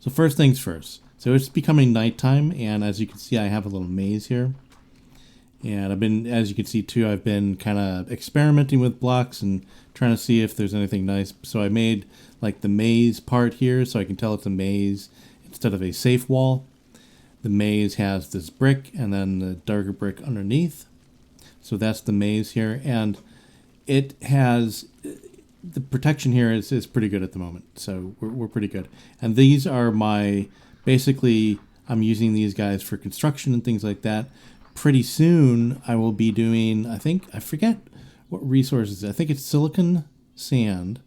So first things first. So it's becoming nighttime, and as you can see, I have a little maze here. And I've been, as you can see too, I've been kind of experimenting with blocks and trying to see if there's anything nice. So I made like the maze part here so I can tell it's a maze instead of a safe wall. The maze has this brick and then the darker brick underneath. So that's the maze here. And it has, the protection here is pretty good at the moment. So we're pretty good. And these are my, basically, I'm using these guys for construction and things like that. Pretty soon I will be doing, I forget what resources. I think it's silicon sand.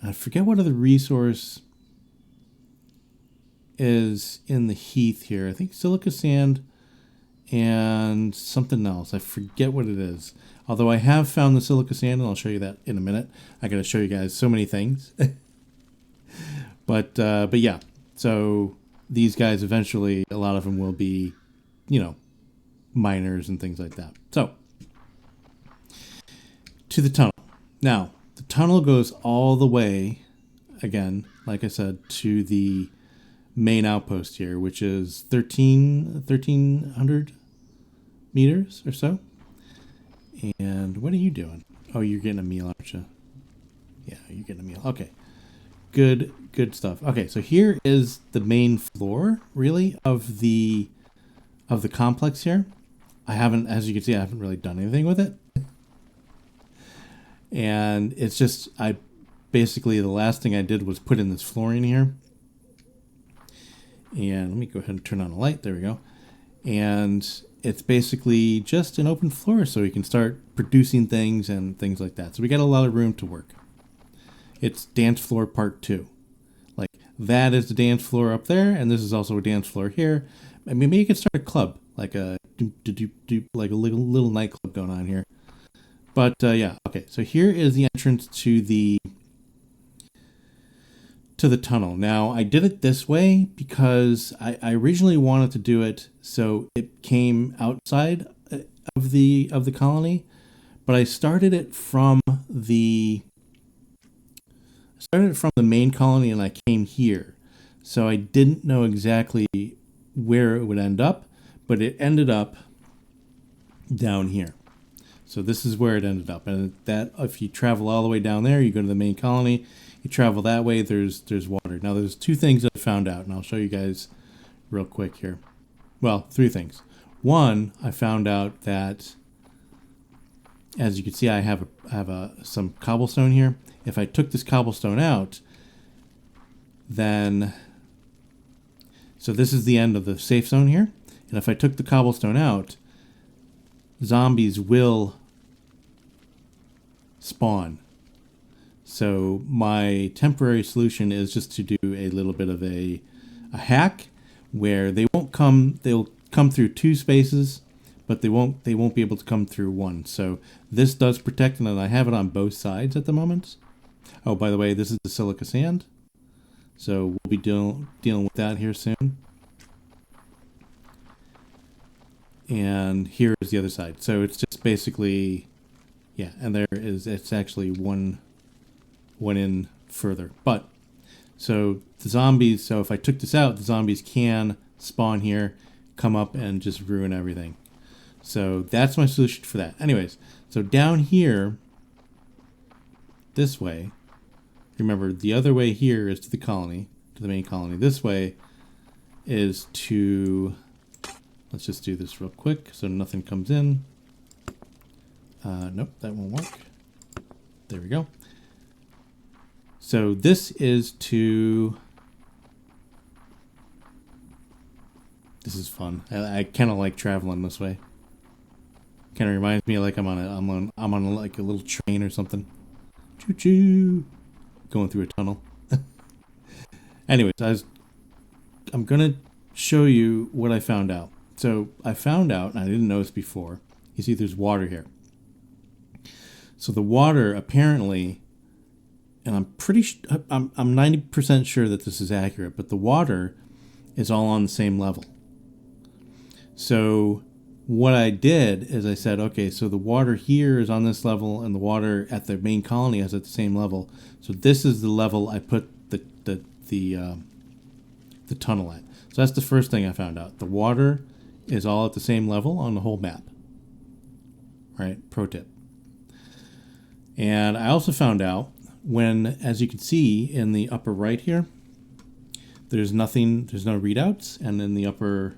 I forget what other resource is in the Heath here. I think silica sand and something else. I forget what it is. Although I have found the silica sand, and I'll show you that in a minute. I got to show you guys so many things. But yeah, so these guys eventually, a lot of them will be, miners and things like that. So, to the tunnel. Now, the tunnel goes all the way, again, like I said, to the main outpost here, which is 1,300 meters or so. And what are you doing? Oh, you're getting a meal, aren't you? Yeah, you're getting a meal. Okay. Good stuff. Okay, so here is the main floor, really, of the complex here. I haven't, as you can see, I haven't really done anything with it. And it's just, basically the last thing I did was put in this flooring here. And let me go ahead and turn on a light. There we go. And it's basically just an open floor so we can start producing things and things like that. So we got a lot of room to work. It's dance floor part 2. Like that is the dance floor up there, and this is also a dance floor here. I mean, maybe you could start a club, like a like a little nightclub going on here. But yeah, okay. So here is the entrance to the tunnel. Now I did it this way because I originally wanted to do it so it came outside of the colony, but I started it from the main colony and I came here. So I didn't know exactly where it would end up, but it ended up down here. So this is where it ended up. And that, if you travel all the way down there, you go to the main colony, you travel that way, there's water. Now there's 2 things that I found out, and I'll show you guys real quick here. Well, 3 things. One, I found out that, as you can see, I have some cobblestone here. If I took this cobblestone out, then, so this is the end of the safe zone here. And if I took the cobblestone out, zombies will spawn. So my temporary solution is just to do a little bit of a hack where they'll come through 2 spaces, but they won't be able to come through 1. So this does protect, and I have it on both sides at the moment. Oh, by the way, this is the silica sand. So we'll be dealing with that here soon. And here is the other side. So it's just basically, yeah, and it's actually one in further. But, so the zombies, so if I took this out, the zombies can spawn here, come up and just ruin everything. So that's my solution for that. Anyways, so down here, this way, remember the other way here is to the colony, to the main colony. This way is to, let's just do this real quick so nothing comes in. Nope, that won't work. There we go. So this is to, this is fun. I kind of like traveling this way. Kind of reminds me like I'm on like a little train or something. Choo choo, going through a tunnel. Anyways, I'm gonna show you what I found out. So I found out, and I didn't notice before. You see, there's water here. So the water apparently, and I'm 90% sure that this is accurate, but the water is all on the same level. So what I did is I said, okay, so the water here is on this level, and the water at the main colony is at the same level. So this is the level I put the the tunnel at. So that's the first thing I found out. The water is all at the same level on the whole map. Right? Pro tip. And I also found out when, as you can see in the upper right here, there's nothing, there's no readouts. And in the upper,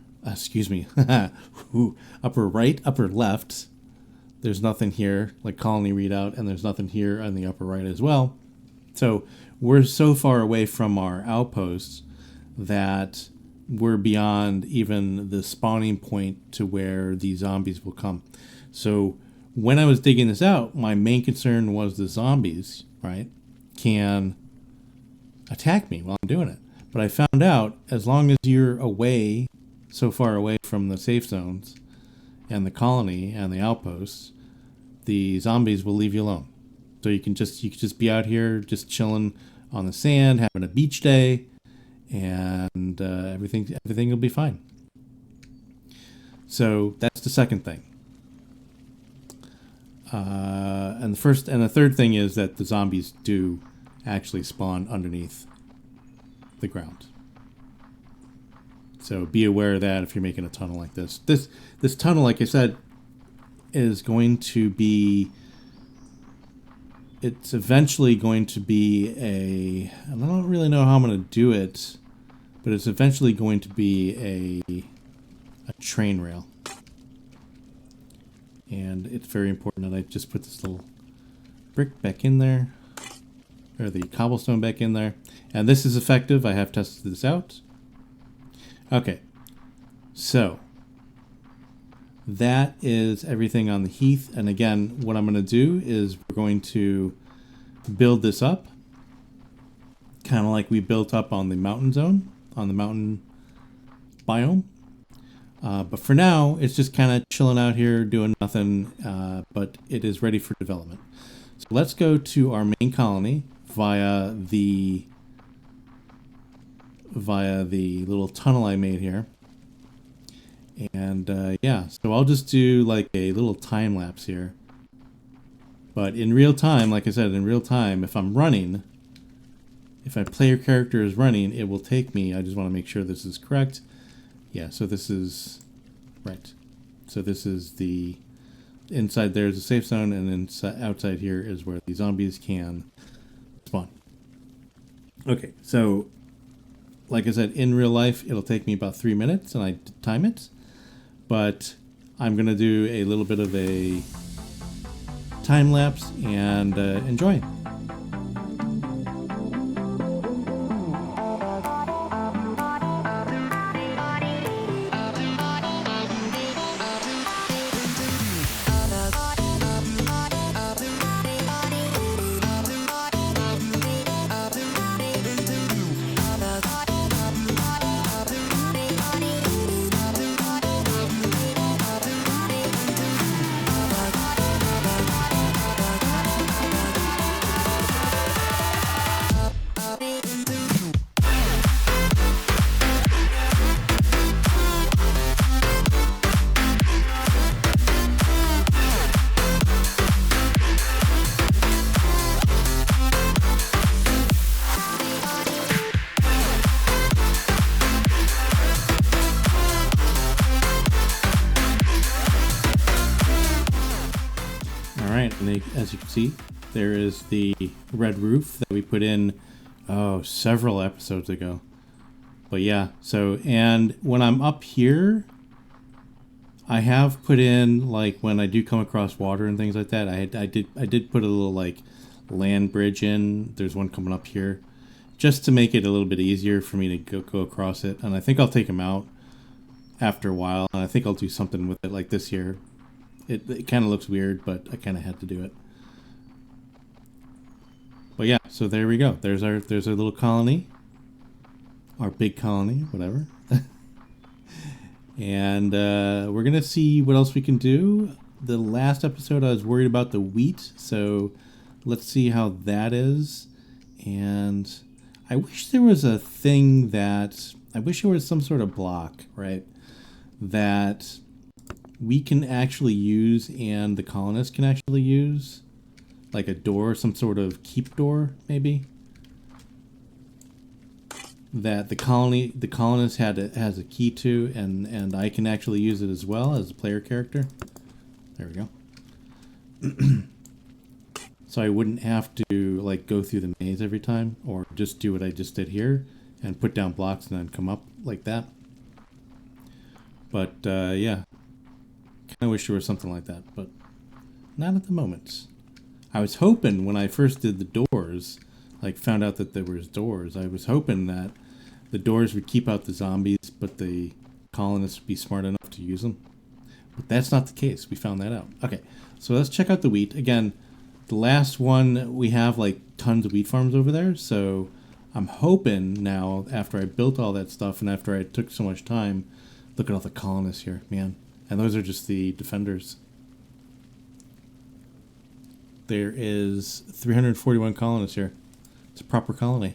upper right, upper left, there's nothing here, like colony readout, and there's nothing here on the upper right as well. So we're so far away from our outposts that we're beyond even the spawning point to where the zombies will come. So when I was digging this out, my main concern was the zombies, right, can attack me while I'm doing it. But I found out as long as you're away, so far away from the safe zones and the colony and the outposts, the zombies will leave you alone. So you can just be out here just chilling on the sand, having a beach day, and everything will be fine. So that's the second thing. And the third thing is that the zombies do actually spawn underneath the ground. So be aware of that if you're making a tunnel like this. This tunnel, like I said, is going to be, it's eventually going to be and I don't really know how I'm going to do it, but it's eventually going to be a train rail. And it's very important that I just put this little brick back in there, or the cobblestone back in there. And this is effective. I have tested this out. Okay, so that is everything on the Heath. And again, what I'm going to do is we're going to build this up, kind of like we built up on the mountain zone, on the mountain biome. But for now, it's just kind of chilling out here, doing nothing, but it is ready for development. So let's go to our main colony via the little tunnel I made here. And yeah, so I'll just do like a little time lapse here. But in real time, like I said, in real time, if I'm running, if my player character is running, it will take me, I just want to make sure this is correct. Yeah, so this is right. So this is the inside there is a safe zone, and then outside here is where the zombies can spawn. Okay, so like I said, in real life, it'll take me about 3 minutes, and I time it. But I'm going to do a little bit of a time lapse and enjoy. And as you can see, there is the red roof that we put in several episodes ago. But yeah, so, and when I'm up here, I have put in, like, when I do come across water and things like that, I did put a little like land bridge in. There's one coming up here just to make it a little bit easier for me to go across it. And I think I'll take them out after a while, and I think I'll do something with it like this here. It kind of looks weird, but I kind of had to do it. But yeah, so there we go. There's our little colony, our big colony, whatever. And we're gonna see what else we can do. The last episode, I was worried about the wheat, so let's see how that is. And I wish there was a thing that I wish there was some sort of block, right, that we can actually use and the colonists can actually use, like a door, some sort of keep door, maybe. that the colonist has a key to, and I can actually use it as well as a player character. There we go. So I wouldn't have to like go through the maze every time, or just do what I just did here and put down blocks and then come up like that. But yeah, kind of wish there was something like that, but not at the moment. I was hoping when I first did the doors, like found out that there was doors, I was hoping that the doors would keep out the zombies, but the colonists would be smart enough to use them. But that's not the case. We found that out. Okay, so let's check out the wheat. Again, the last one, we have like tons of wheat farms over there, so I'm hoping now, after I built all that stuff and after I took so much time, look at all the colonists here, man. And those are just the defenders. There is 341 colonists here. It's a proper colony.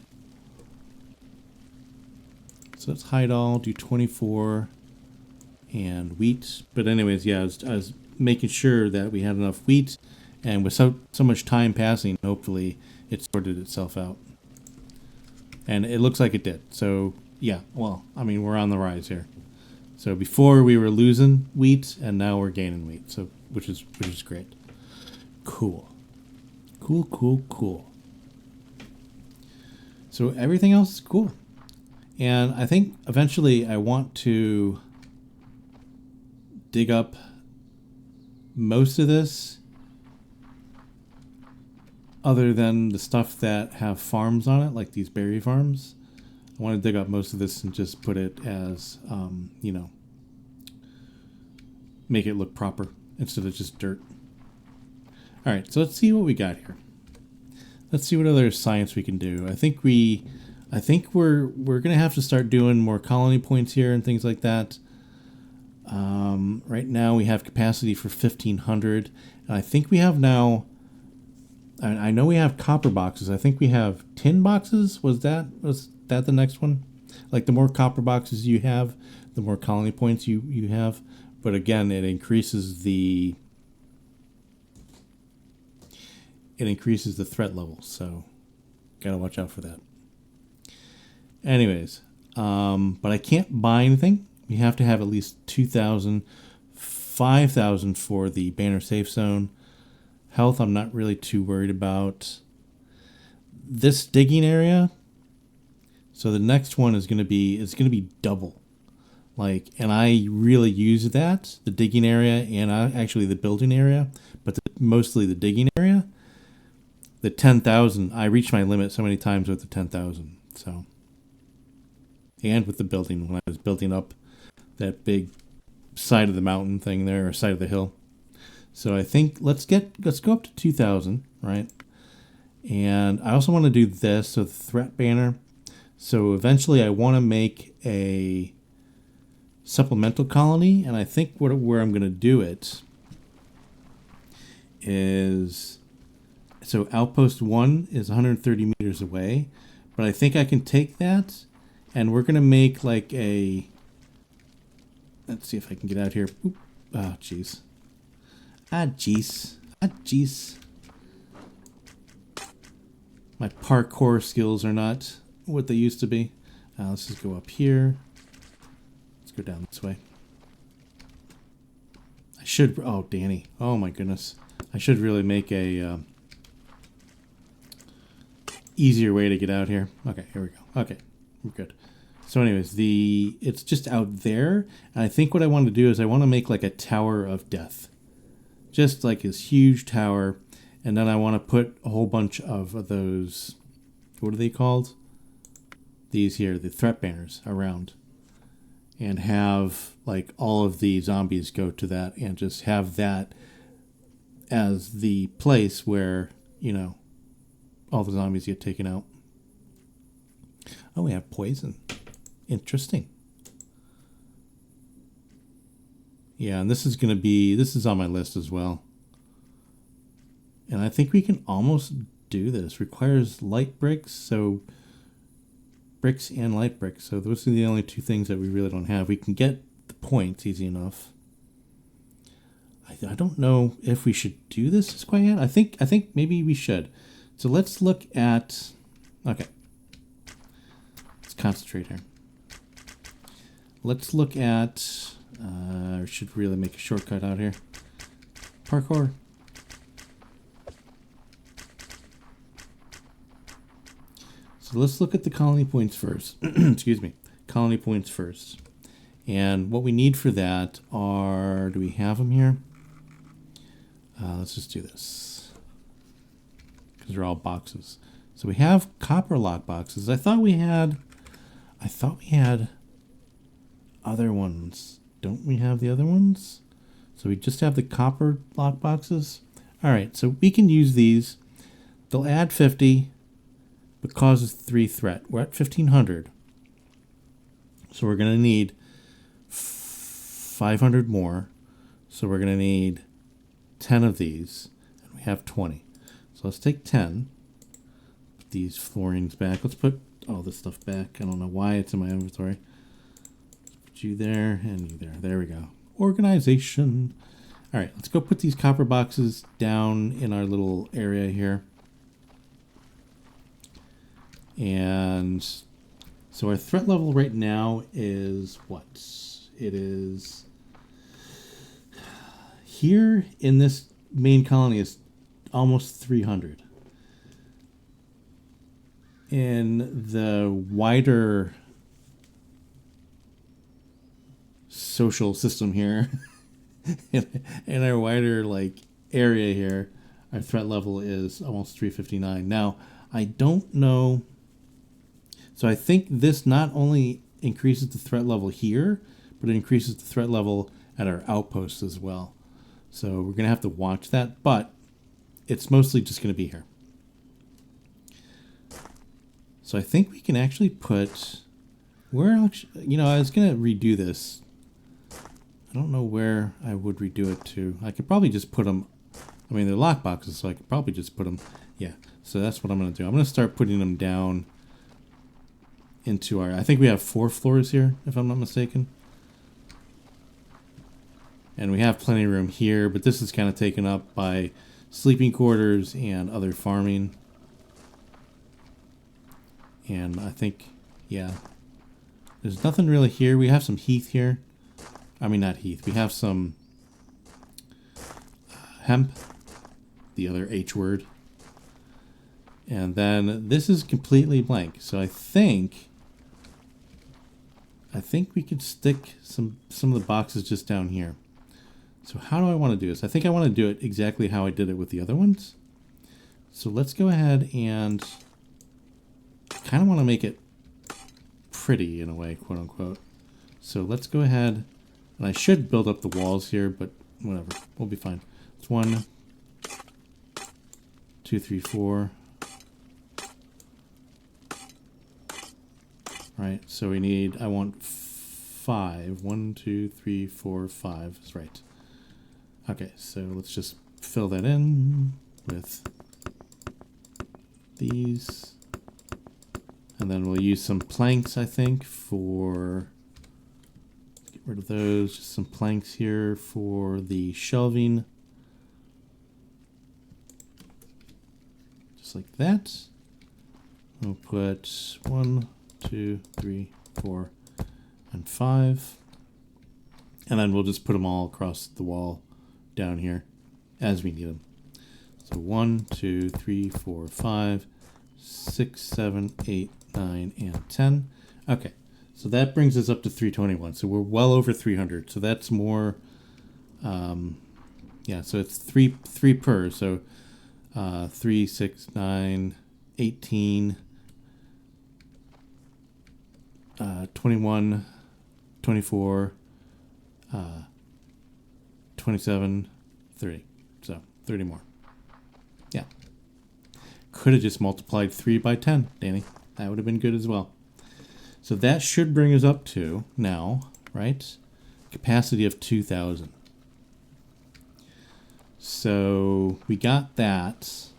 So let's hide all, do 24, and wheat. But anyways, yeah, I was making sure that we had enough wheat, and with so much time passing, hopefully it sorted itself out. And it looks like it did. So yeah, well, I mean, we're on the rise here. So before we were losing wheat, and now we're gaining wheat. So which is great. Cool. Cool. So everything else is cool. And I think eventually I want to dig up most of this, other than the stuff that have farms on it, like these berry farms. I want to dig up most of this and just put it as, you know, make it look proper instead of just dirt. All right, so let's see what we got here. Let's see what other science we can do. I think we're gonna have to start doing more colony points here and things like that. Right now we have capacity for 1,500, and I think we have now. I know we have copper boxes. I think we have tin boxes. Was that the next one? Like the more copper boxes you have, the more colony points you have. But again, it increases the threat level. So gotta watch out for that. Anyways, but I can't buy anything. We have to have at least 2,000, 5,000 for the banner safe zone. Health, I'm not really too worried about. This digging area. So the next one is gonna be double. Like, and I really use that, the digging area, and actually the building area, but mostly the digging area. The 10,000, I reached my limit so many times with the 10,000. So, and with the building, when I was building up that big side of the mountain thing there, or side of the hill. So I think let's go up to 2,000, right? And I also want to do this, so the threat banner. So eventually I want to make a supplemental colony, and I think where I'm going to do it is, so outpost 1 is 130 meters away, but I think I can take that, and we're going to make like a, let's see if I can get out here. Oop. Oh, jeez. Jeez. My parkour skills are not what they used to be. Let's just go up here. Let's go down this way. I should, oh, Danny. Oh my goodness. I should really make a easier way to get out here. Okay, here we go. Okay, we're good. So anyways, it's just out there. And I think what I want to do is I want to make like a tower of death. Just like this huge tower. And then I want to put a whole bunch of those, what are they called? These here, the threat banners around. And have like all of the zombies go to that and just have that as the place where, you know, all the zombies get taken out. Oh, we have poison. Interesting. Yeah, and this is on my list as well. And I think we can almost do this. Requires light bricks, so bricks and light bricks. So those are the only two things that we really don't have. We can get the points easy enough. I don't know if we should do this just quite yet. I think maybe we should. So let's look at, okay. Let's concentrate here. Let's look at, should really make a shortcut out here. Parkour. So let's look at the colony points first. Excuse me. Colony points first. And what we need for that are, do we have them here? Let's just do this. Because they're all boxes. So we have copper lock boxes. I thought we had other ones. Don't we have the other ones? So we just have the copper lock boxes. All right, so we can use these. They'll add 50, but causes 3 threat. We're at 1500. So we're going to need 500 more. So we're going to need 10 of these. And we have 20. So let's take 10. Put these floorings back. Let's put all this stuff back. I don't know why it's in my inventory. Let's put you there and you there. There we go. Organization. All right, let's go put these copper boxes down in our little area here. And so our threat level right now is what? It is here in this main colony is almost 300. In the wider social system here, in our wider like area here, our threat level is almost 359. Now, I don't know. So I think this not only increases the threat level here, but it increases the threat level at our outposts as well. So we're going to have to watch that, but it's mostly just going to be here. So I think we can actually put, where, I was going to redo this. I don't know where I would redo it to. I could probably just put them, they're lock boxes, so I could probably just put them, yeah. So that's what I'm going to do. I'm going to start putting them down into our, I think we have 4 floors here, if I'm not mistaken. And we have plenty of room here, but this is kind of taken up by sleeping quarters and other farming. And I think, yeah, there's nothing really here. We have some Heath here. Not Heath. We have some hemp, the other H word. And then this is completely blank. So I think we could stick some of the boxes just down here. So how do I want to do this? I think I want to do it exactly how I did it with the other ones. So let's go ahead and kind of want to make it pretty in a way, quote unquote. So let's go ahead, and I should build up the walls here, but whatever, we'll be fine. It's 1, 2, 3, 4. Right, so we need, I want 5. 1, 2, 3, 4, 5 is right. Okay, so let's just fill that in with these. And then we'll use some planks, I think, for, let's get rid of those. Just some planks here for the shelving. Just like that. We'll put 1, 2, 3, 4, and 5. And then we'll just put them all across the wall down here as we need them. So 1, 2, 3, 4, 5, 6, 7, 8, 9, and 10. Okay, so that brings us up to 321. So we're well over 300. So that's more, yeah, so it's 3 per. So 3, 6, 9, 18, 21, 24, 27, 30. So 30 more. Yeah. Could have just multiplied 3 by 10, Danny. That would have been good as well. So that should bring us up to now, right? Capacity of 2,000. So we got that.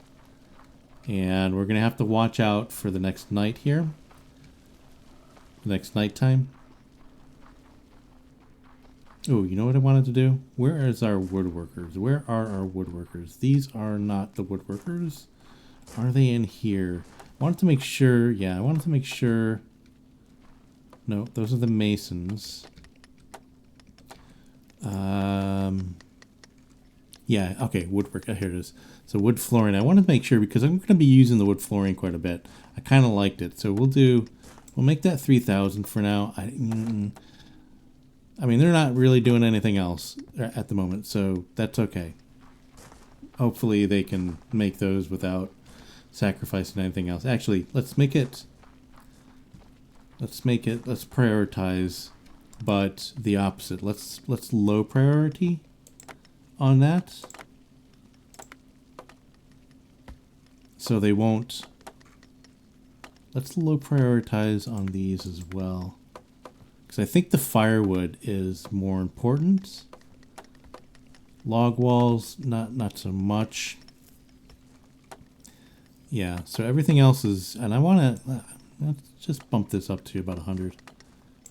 And we're going to have to watch out for the next night here. The next nighttime. Oh, you know what I wanted to do? Where is our woodworkers? Where are our woodworkers? These are not the woodworkers. Are they in here? I wanted to make sure, yeah, I wanted to make sure No, those are the masons. Yeah, okay, woodwork. Oh, here it is. So wood flooring. I want to make sure because I'm going to be using the wood flooring quite a bit. I kind of liked it. So we'll make that 3,000 for now. I mean, they're not really doing anything else at the moment, so that's okay. Hopefully they can make those without sacrificing anything else. Actually, let's prioritize, but the opposite. Let's low priority on that. So they won't. Let's low prioritize on these as well. Because I think the firewood is more important. Log walls, not so much. Yeah, so everything else is, and I want to, let's just bump this up to about 100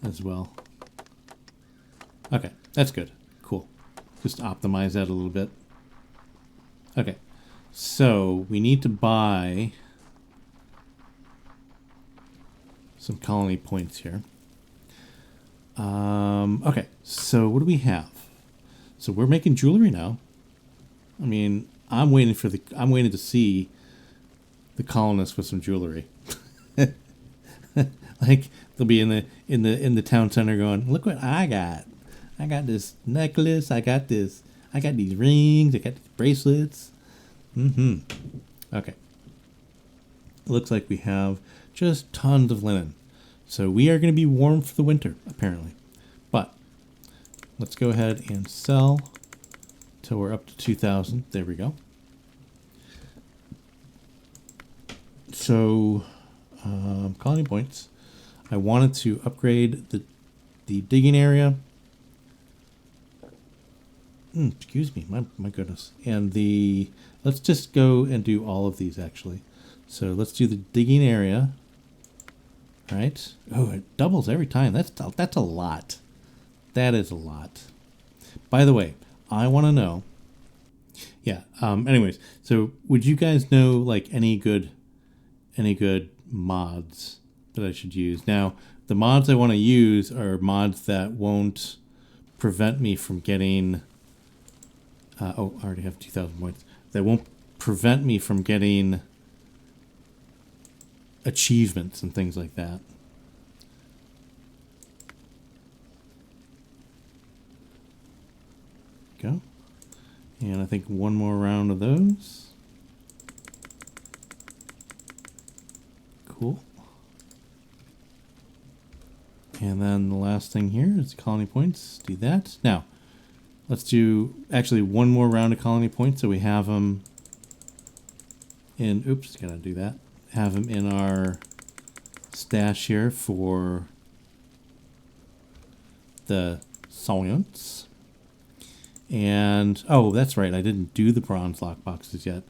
as well. Okay, that's good. Cool. Just optimize that a little bit. Okay, so we need to buy some colony points here. Okay, so what do we have? So we're making jewelry now. I mean, I'm waiting to see the colonists with some jewelry. Like they'll be in the town center going, "Look what I got! I got this necklace. I got these rings. I got these bracelets." Okay. It looks like we have just tons of linen. So we are going to be warm for the winter, apparently. But let's go ahead and sell till we're up to 2,000. There we go. So, colony points. I wanted to upgrade the digging area. Excuse me, my goodness. And let's just go and do all of these actually. So let's do the digging area. All right. Oh, it doubles every time. That's a lot. That is a lot. By the way, I want to know. Yeah. Anyways, so would you guys know like any good mods that I should use? Now, the mods I want to use are mods that won't prevent me from getting. I already have 2,000 points. That won't prevent me from getting achievements and things like that. Go. And I think one more round of those. Cool. And then the last thing here is colony points. Do that. Now, let's do actually one more round of colony points so we have them in. Oops, gotta do that. Have them in our stash here for the science. And oh, that's right, I didn't do the bronze lockboxes yet.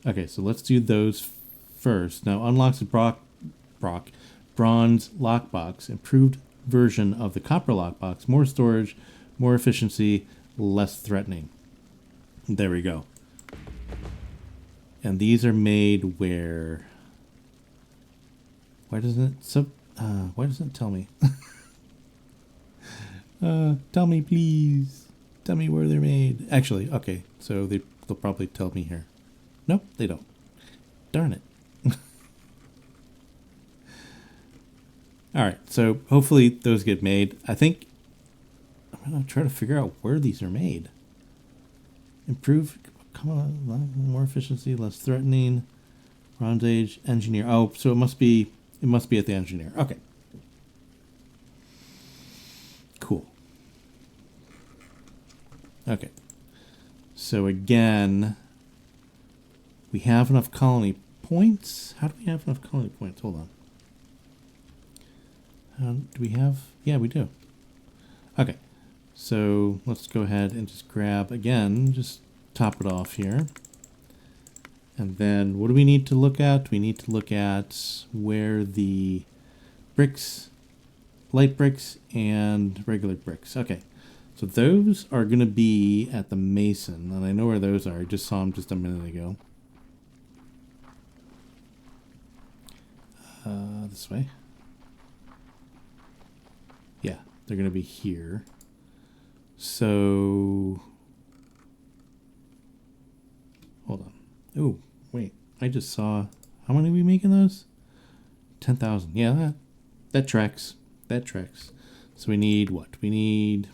Okay, so let's do those first. Now unlocks the bronze lockbox, improved version of the copper lockbox, more storage, more efficiency, less threatening. There we go. And these are made where? Why doesn't it tell me? Tell me, please. Tell me where they're made. Actually, okay. So they'll probably tell me here. Nope, they don't. Darn it. All right. So hopefully those get made. I think I'm gonna try to figure out where these are made. Improve. Come on, more efficiency, less threatening. Bronze Age engineer. Oh, so it must be at the engineer. Okay. Cool. Okay. So again, we have enough colony points. How do we have enough colony points? Hold on. Do we have? Yeah, we do. Okay. So let's go ahead and just grab again, just top it off here. And then what do we need to look at? We need to look at where the bricks, light bricks and regular bricks. Okay. So those are going to be at the mason. And I know where those are. I just saw them just a minute ago. This way. Yeah, they're going to be here. So, hold on. Oh, wait. I just saw, how many are we making those? 10,000. Yeah, that tracks. That tracks. So we need what? We need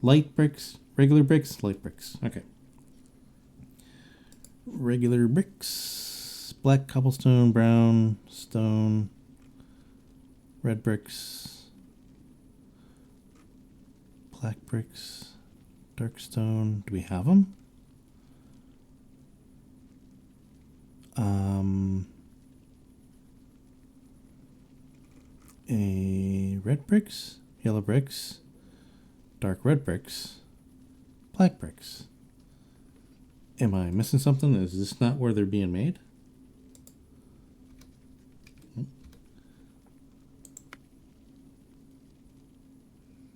light bricks, regular bricks, light bricks. Okay. Regular bricks, black cobblestone, brown stone, red bricks, black bricks, dark stone. Do we have them? Red bricks, yellow bricks, dark red bricks, black bricks. Am I missing something? Is this not where they're being made?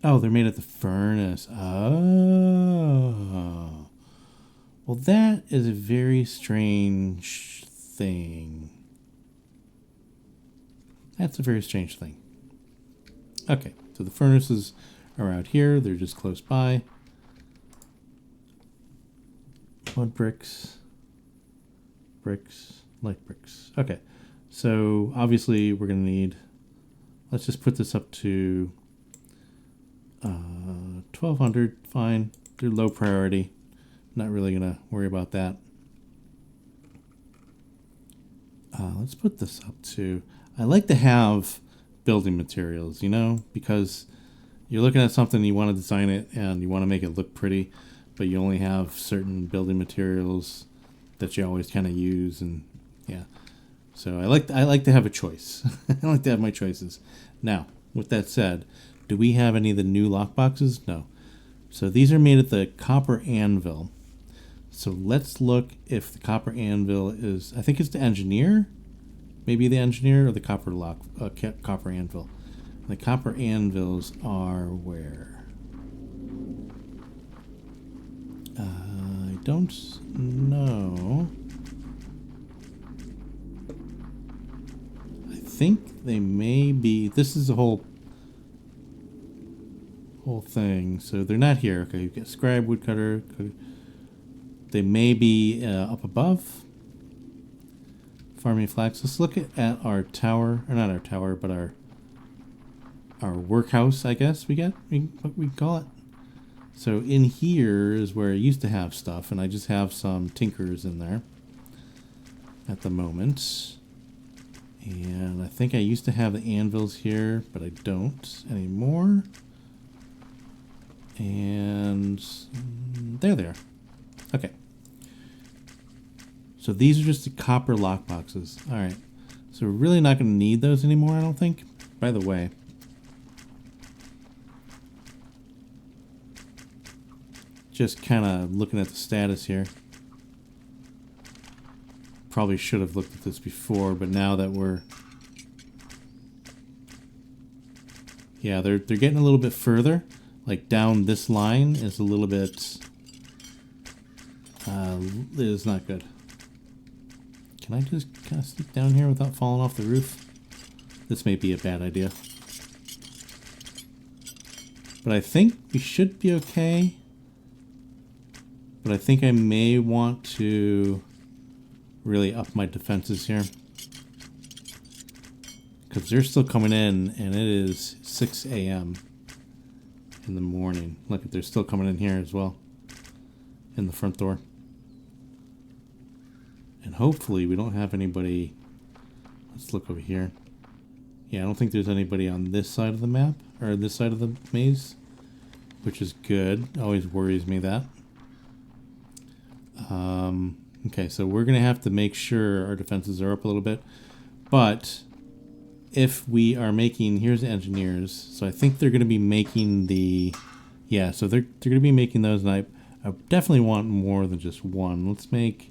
Oh, they're made at the furnace. Oh. Well, that is a very strange thing. That's a very strange thing. Okay, so the furnaces are out here. They're just close by. Mud bricks, bricks, light bricks. Okay, so obviously we're going to need, let's just put this up to 1200. Fine, they're low priority. Not really going to worry about that. Let's put this up to, I like to have building materials, you know, because you're looking at something, you want to design it and you want to make it look pretty, but you only have certain building materials that you always kind of use, and yeah. So I like to have a choice. I like to have my choices. Now, with that said, do we have any of the new lockboxes? No. So these are made at the copper anvil. So let's look if the copper anvil is, I think it's the engineer, maybe the engineer or the copper copper anvil. The copper anvils are where? I don't know. I think they may be, this is the whole thing. So they're not here. Okay, you've got scribe, woodcutter. They may be up above. Farming flax. Let's look at our tower, or not our tower, but our workhouse, I guess what we call it. So in here is where I used to have stuff, and I just have some tinkers in there at the moment. And I think I used to have the anvils here, but I don't anymore. And there they are. Okay. So these are just the copper lockboxes. All right. So we're really not going to need those anymore, I don't think. By the way, just kind of looking at the status here. Probably should have looked at this before, but now that we're... Yeah, they're getting a little bit further. Like down this line is a little bit... it is not good. Can I just kind of sneak down here without falling off the roof? This may be a bad idea. But I think we should be okay. But I think I may want to really up my defenses here. Because they're still coming in, and it is 6 a.m. in the morning. Look, they're still coming in here as well. In the front door. And hopefully we don't have anybody... Let's look over here. Yeah, I don't think there's anybody on this side of the map, or this side of the maze. Which is good. Always worries me that. Okay, so we're going to have to make sure our defenses are up a little bit. But if we are making... Here's the engineers. So I think they're going to be making the... Yeah, so they're going to be making those, and I definitely want more than just one. Let's make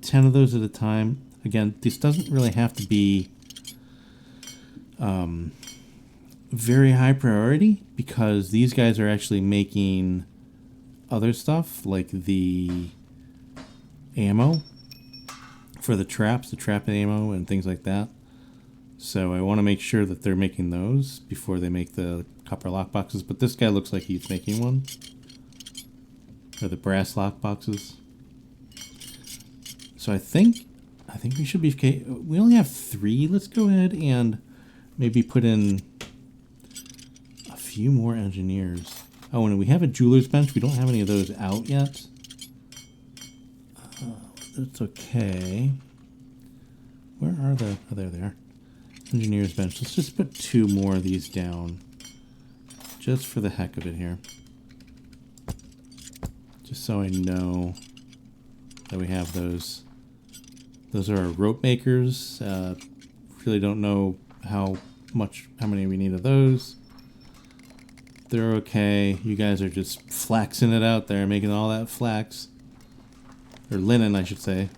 10 of those at a time. Again, this doesn't really have to be very high priority, because these guys are actually making other stuff, like the ammo for the traps, the trap ammo and things like that. So I want to make sure that they're making those before they make the copper lockboxes. But this guy looks like he's making one. Or the brass lockboxes. So I think we should be okay. We only have 3. Let's go ahead and maybe put in a few more engineers. Oh, and we have a jeweler's bench. We don't have any of those out yet. That's okay. Where are the... Oh, there they are. Engineer's bench. Let's just put 2 more of these down. Just for the heck of it here. Just so I know that we have those. Those are our rope makers. Really don't know how many we need of those. They're okay. You guys are just flaxing it out there, making all that flax. Or linen, I should say.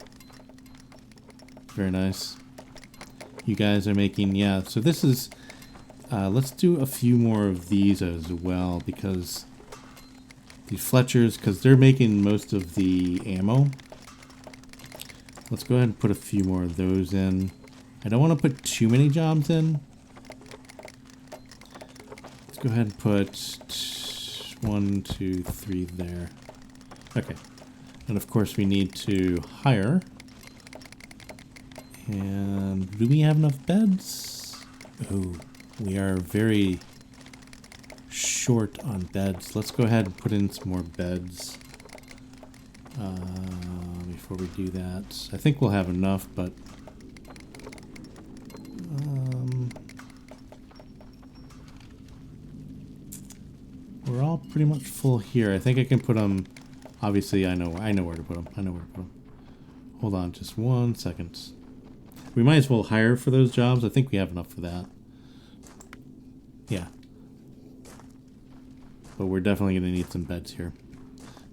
Very nice. You guys are making, yeah, so this is, let's do a few more of these as well, because the Fletchers, because they're making most of the ammo. Let's go ahead and put a few more of those in. I don't want to put too many jobs in. Let's go ahead and put 1, 2, 3 there. Okay. And of course we need to hire. And do we have enough beds? Oh, we are very short on beds. Let's go ahead and put in some more beds before we do that. I think we'll have enough, but we're all pretty much full here. I think I can put them. Obviously, I know where to put them. I know where to put them. Hold on, just 1 second. We might as well hire for those jobs. I think we have enough for that. Yeah. But we're definitely going to need some beds here.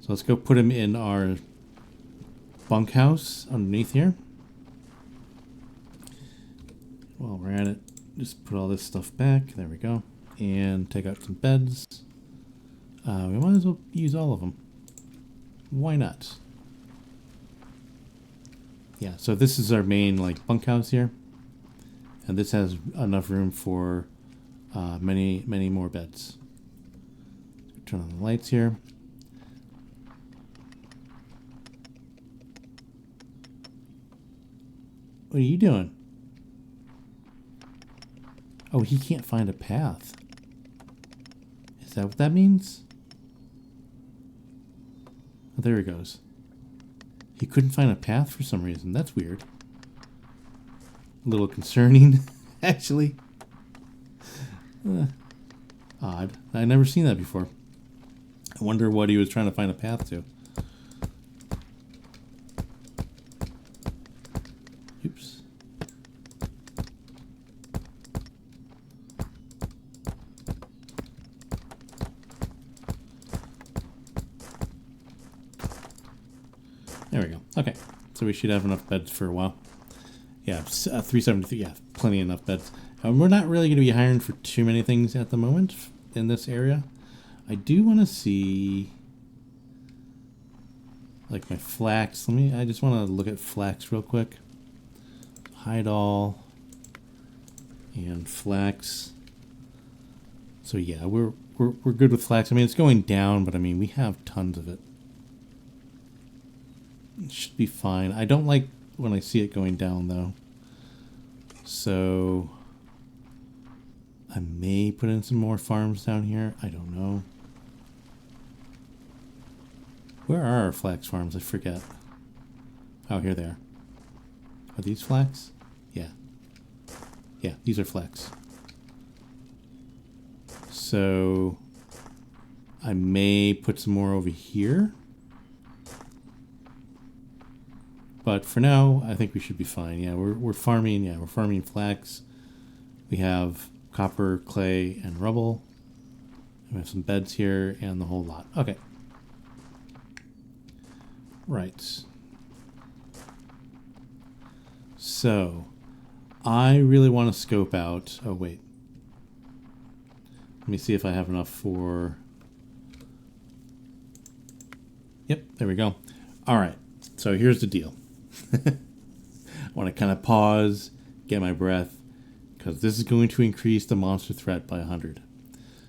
So let's go put them in our bunkhouse underneath here. While we're at it, just put all this stuff back. There we go. And take out some beds. We might as well use all of them. Why not? Yeah, so this is our main bunkhouse here, and this has enough room for many more beds. Turn on the lights here. What are you doing? Oh, he can't find a path. Is that what that means? Oh, there he goes. He couldn't find a path for some reason. That's weird. A little concerning, actually. Odd. I've never seen that before. I wonder what he was trying to find a path to. Oops. There we go. Okay. So we should have enough beds for a while. Yeah, 373. Yeah, plenty enough beds. We're not really going to be hiring for too many things at the moment in this area. I do want to see my flax. I just want to look at flax real quick. Hide all and flax. So yeah, we're good with flax. I mean, it's going down, but I mean, we have tons of it. It should be fine. I don't like when I see it going down, though. So I may put in some more farms down here. I don't know. Where are our flax farms? I forget. Oh, here they are. Are these flax? Yeah. Yeah, these are flax. So I may put some more over here. But for now, I think we should be fine. Yeah, we're farming. Yeah, we're farming flax. We have copper, clay, and rubble. We have some beds here and the whole lot. Okay. Right. So, I really want to scope out... Oh, wait. Let me see if I have enough for... Yep, there we go. All right. So here's the deal. want to kind of pause, get my breath, because this is going to increase the monster threat by 100.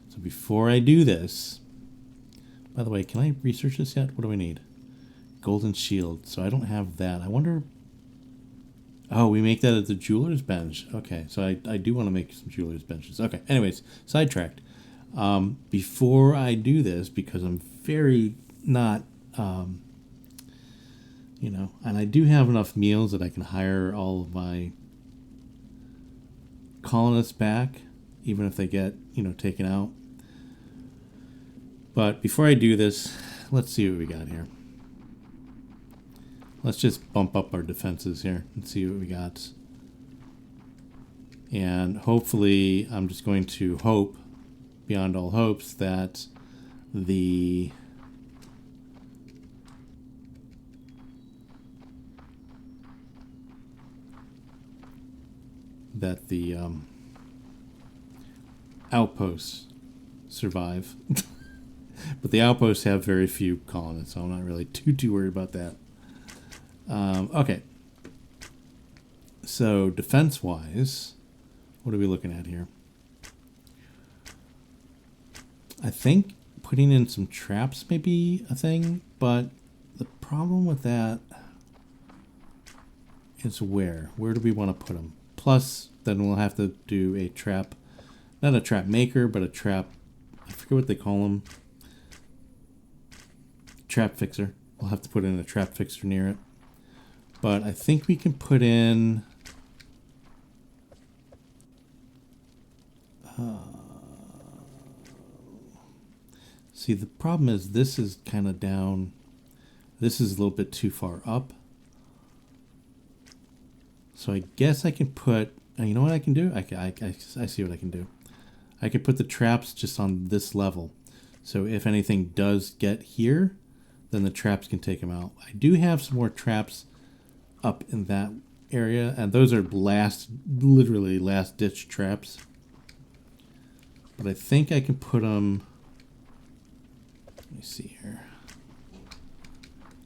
So before I do this, by the way, can I research this yet? What do I need? Golden shield. So I don't have that. I wonder. Oh, we make that at the jeweler's bench. Okay, so I do want to make some jeweler's benches. Okay, anyways, sidetracked. Before I do this, because I'm very not, you know, and I do have enough meals that I can hire all of my colonists back, even if they get, you know, taken out. But before I do this, let's see what we got here. Let's just bump up our defenses here and see what we got. And hopefully, I'm just going to hope, beyond all hopes, that the outposts survive. But the outposts have very few colonists, so I'm not really too worried about that. Okay. So defense-wise, what are we looking at here? I think putting in some traps may be a thing, but the problem with that is where? Where do we want to put them? Plus, then we'll have to do a trap, not a trap maker, but a trap, I forget what they call them. Trap fixer. We'll have to put in a trap fixer near it. But I think we can put in... see, the problem is this is kind of down. This is a little bit too far up. So I guess I can put... you know what I can do? I see what I can do. I could put the traps just on this level. So if anything does get here, then the traps can take them out. I do have some more traps up in that area, and those are literally last ditch traps. But I think I can put them... let me see here.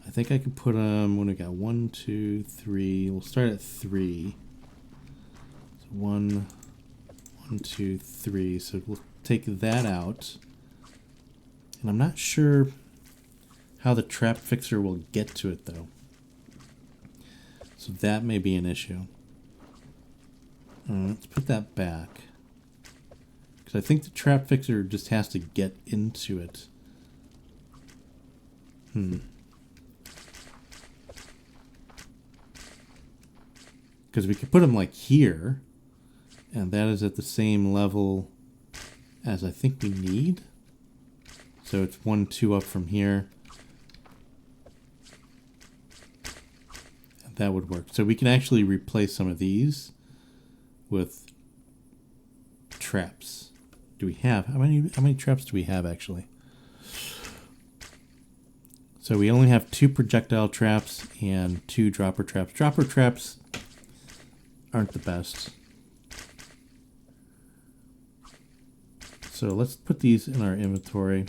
I think I can put them... when we got 1, 2, 3. We'll start at 3. So 1, 2, 3. So we'll take that out. And I'm not sure how the trap fixer will get to it, though. So that may be an issue. Let's put that back. Because I think the trap fixer just has to get into it. Because we could put them like here, and that is at the same level as I think we need. So it's 1, 2 up from here. And that would work. So we can actually replace some of these with traps. Do we have how many traps do we have actually? So we only have 2 projectile traps and 2 dropper traps. Dropper traps aren't the best. So let's put these in our inventory.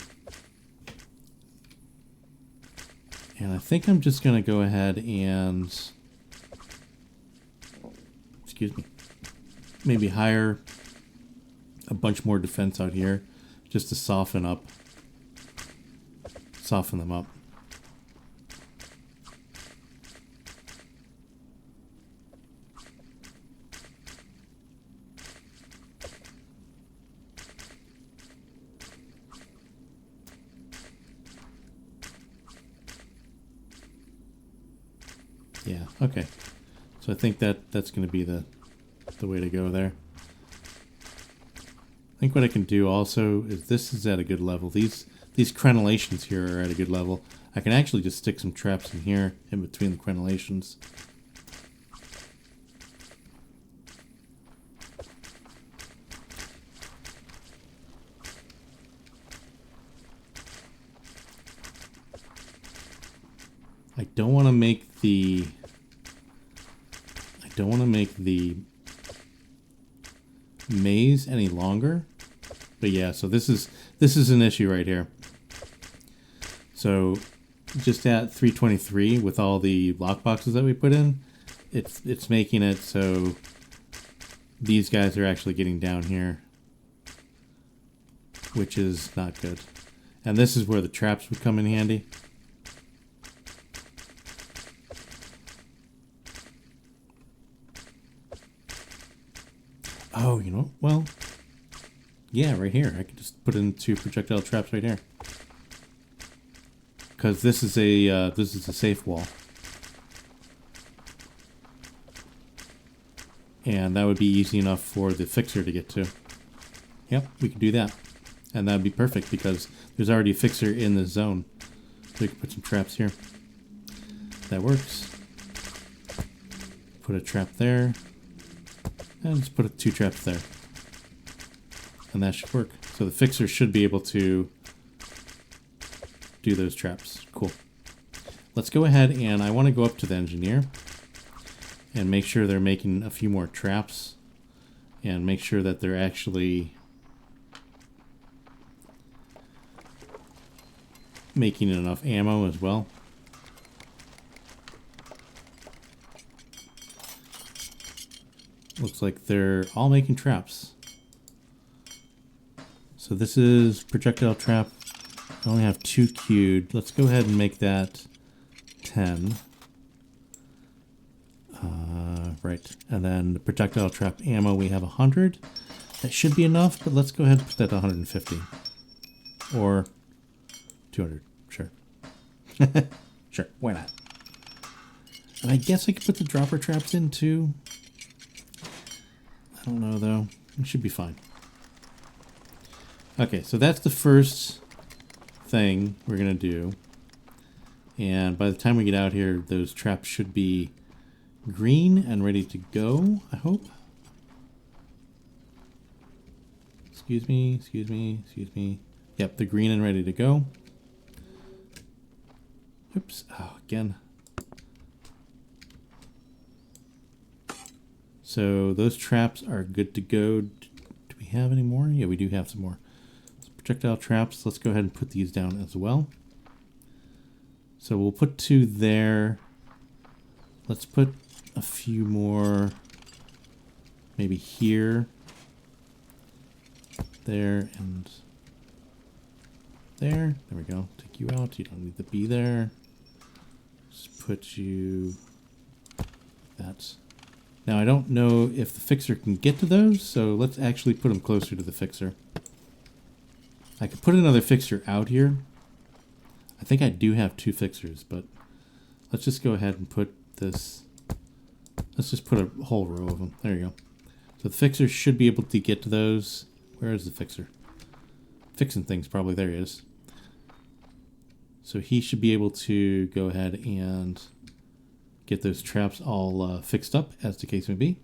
And I think I'm just going to go ahead and, excuse me, maybe hire a bunch more defense out here just to soften them up. Yeah, okay. So I think that's going to be the way to go there. I think what I can do also is this is at a good level. These crenellations here are at a good level. I can actually just stick some traps in here in between the crenellations. I don't want to make the maze any longer. But yeah, so this is an issue right here. So just at 323 with all the lockboxes that we put in, it's making it so these guys are actually getting down here, which is not good. And this is where the traps would come in handy. Oh, you know, well, yeah, right here. I could just put in 2 projectile traps right here. Because this is a safe wall. And that would be easy enough for the fixer to get to. Yep, we could do that. And that would be perfect because there's already a fixer in the zone. So we can put some traps here. That works. Put a trap there. And just put 2 traps there. And that should work. So the fixer should be able to do those traps. Cool. Let's go ahead and I want to go up to the engineer and make sure they're making a few more traps and make sure that they're actually making enough ammo as well. Looks like they're all making traps. So this is projectile trap. I only have 2 queued. Let's go ahead and make that 10. Right. And then the projectile trap ammo, we have 100. That should be enough, but let's go ahead and put that to 150. Or 200. Sure. Sure. Why not? And I guess I could put the dropper traps in too. I don't know though. It should be fine. Okay, so that's the first thing we're going to do. And by the time we get out here, those traps should be green and ready to go, I hope. Excuse me, excuse me, excuse me. Yep, they're green and ready to go. Oops, oh, again. So those traps are good to go. Do we have any more? Yeah, we do have some more. So projectile traps, let's go ahead and put these down as well. So we'll put 2 there. Let's put a few more maybe here, there, and there. There we go. Take you out. You don't need to be there. Just put you that. Now I don't know if the fixer can get to those, so let's actually put them closer to the fixer. I could put another fixer out here. I think I do have 2 fixers, but let's just go ahead and put this. Let's just put a whole row of them. There you go. So the fixer should be able to get to those. Where is the fixer? Fixing things, probably. There he is. So he should be able to go ahead and get those traps all fixed up, as the case may be.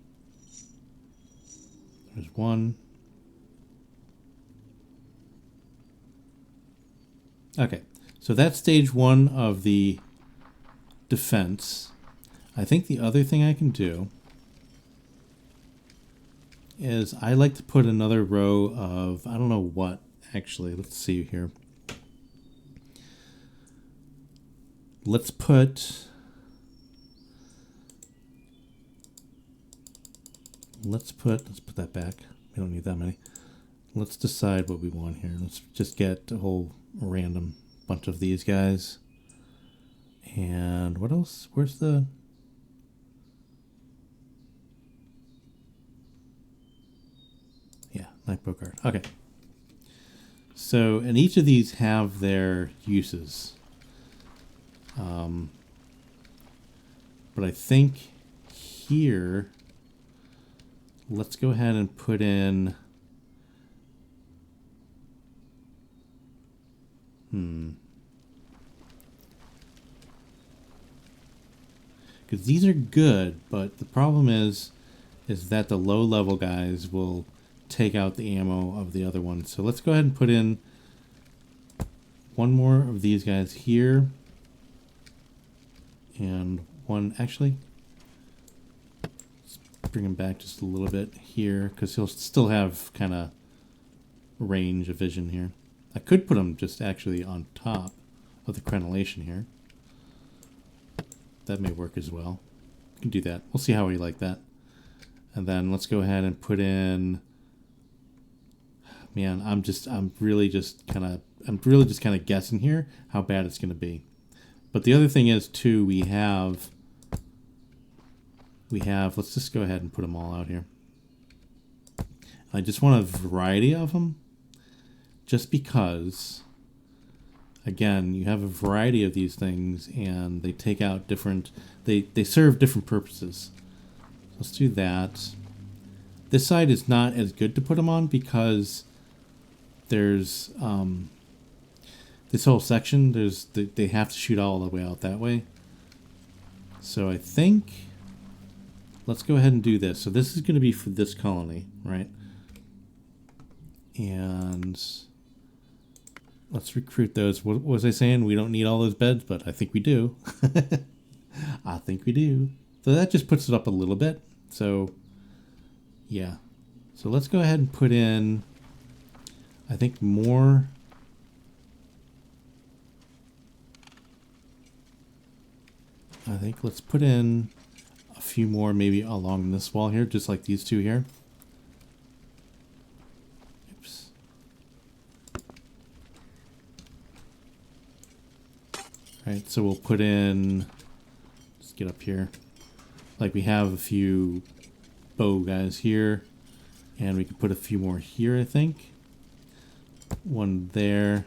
There's 1. Okay, so that's stage 1 of the defense. I think the other thing I can do is I like to put another row of, I don't know what, actually. Let's see here. Let's put that back. We don't need that many. Let's decide what we want here. Let's just get a whole random bunch of these guys. And what else? Where's the... Yeah, Night Bogart. Okay. So, and each of these have their uses. But I think here, let's go ahead and put in... Because these are good, but the problem is that the low-level guys will take out the ammo of the other ones. So let's go ahead and put in 1 more of these guys here. And 1, actually, let's bring him back just a little bit here, because he'll still have kind of range of vision here. I could put him just actually on top of the crenellation here. That may work as well. We can do that. We'll see how we like that. And then let's go ahead and put in. Man, I'm really just kind of guessing here how bad it's going to be. But the other thing is too, we have. Let's just go ahead and put them all out here. I just want a variety of them, just because. Again, you have a variety of these things, and they take out different. They serve different purposes. Let's do that. This side is not as good to put them on because there's this whole section. They have to shoot all the way out that way. So I think let's go ahead and do this. So this is going to be for this colony, right? And let's recruit those. What was I saying? We don't need all those beds, but I think we do. I think we do. So that just puts it up a little bit. So, yeah. So let's go ahead and put in, I think, more. I think let's put in a few more maybe along this wall here, just like these two here. Right, so we'll put in, let's get up here, like we have a few bow guys here, and we can put a few more here, I think. One there.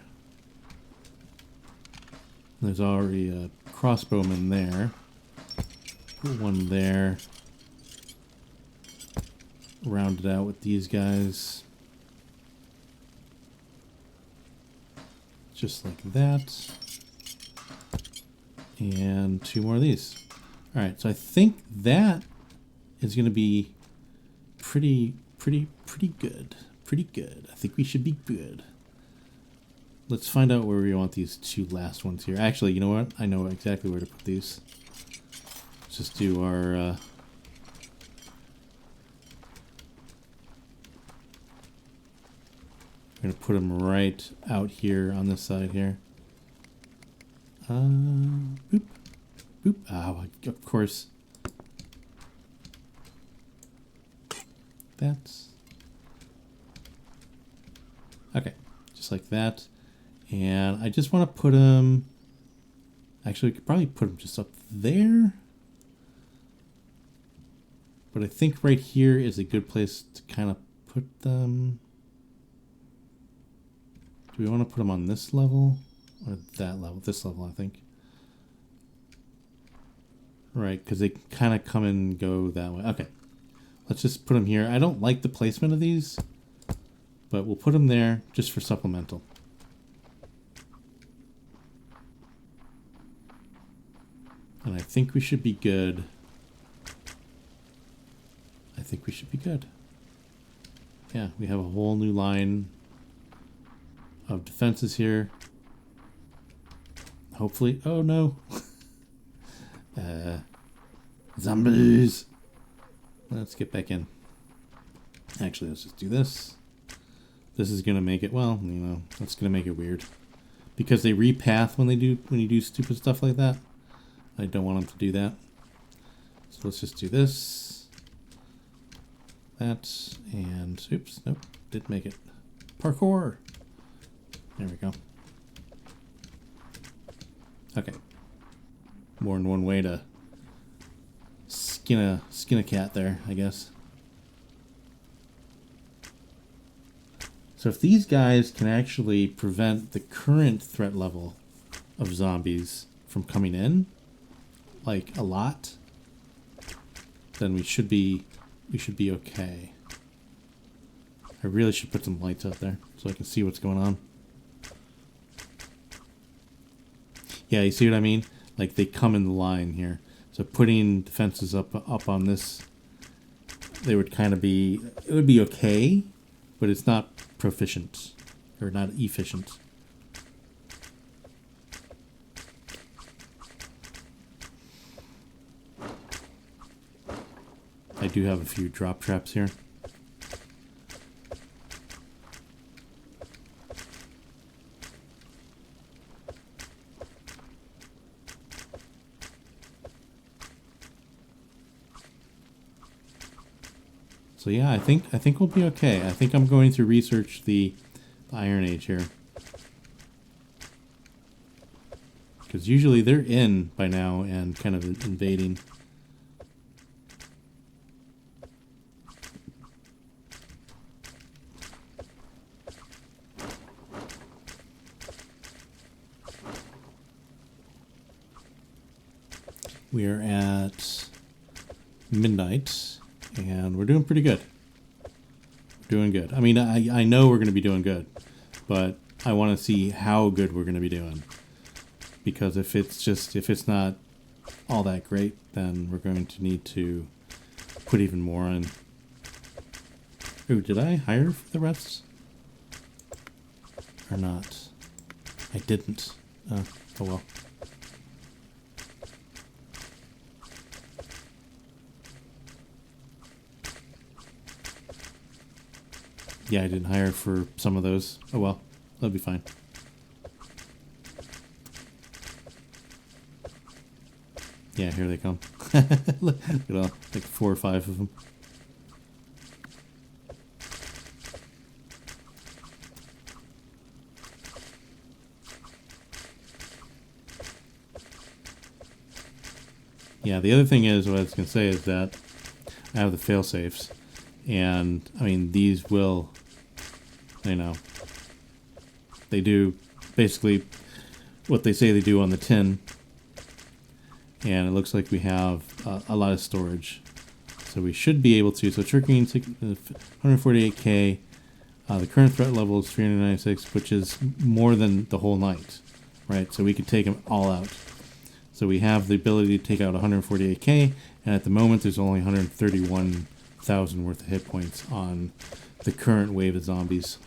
There's already a crossbowman there. Put one there. Round it out with these guys. Just like that. And two more of these. All right, so I think that is going to be pretty good. Pretty good. I think we should be good. Let's find out where we want these two last ones here. Actually, you know what? I know exactly where to put these. Let's just do our... I'm going to put them right out here on this side here. Boop. Boop. Oh, of course. That's... Okay, just like that. And I just want to put them... Actually, we could probably put them just up there. But I think right here is a good place to kind of put them. Do we want to put them on this level? Or that level? This level, I think. Right, because they kind of come and go that way. Okay, let's just put them here. I don't like the placement of these, but we'll put them there just for supplemental. And I think we should be good. I think we should be good. Yeah, we have a whole new line of defenses here. Hopefully. Oh no. Zombies. Let's get back in. Actually, let's just do this. This is gonna make it, well, you know, that's gonna make it weird. Because they repath when you do stupid stuff like that. I don't want them to do that. So let's just do this. That, and oops, nope, didn't make it. Parkour. There we go. Okay. More than one way to skin a cat there, I guess. So if these guys can actually prevent the current threat level of zombies from coming in, like a lot, then we should be okay. I really should put some lights out there so I can see what's going on. Yeah, you see what I mean? Like they come in the line here. So putting defenses up on this, they would kind of be, it would be okay, but it's not proficient or not efficient. I do have a few drop traps here. So yeah, I think we'll be okay. I think I'm going to research the Iron Age here. Because usually they're in by now and kind of invading. We are at midnight, and we're doing pretty good. We're doing good. I mean, I know we're going to be doing good, but I want to see how good we're going to be doing. Because if it's not all that great, then we're going to need to put even more in. Ooh, did I hire for the rest? Or not? I didn't. Oh well. Yeah, I didn't hire for some of those. Oh well, that'll be fine. Yeah, here they come. Look at all, like 4 or 5 of them. Yeah, the other thing is, what I was going to say is that I have the fail-safes. And, I mean, these will, you know, they do basically what they say they do on the tin. And it looks like we have a lot of storage. So we should be able to. So triggering 148k. The current threat level is 396, which is more than the whole night, right? So we could take them all out. So we have the ability to take out 148k, and at the moment there's only 131,000 worth of hit points on the current wave of zombies.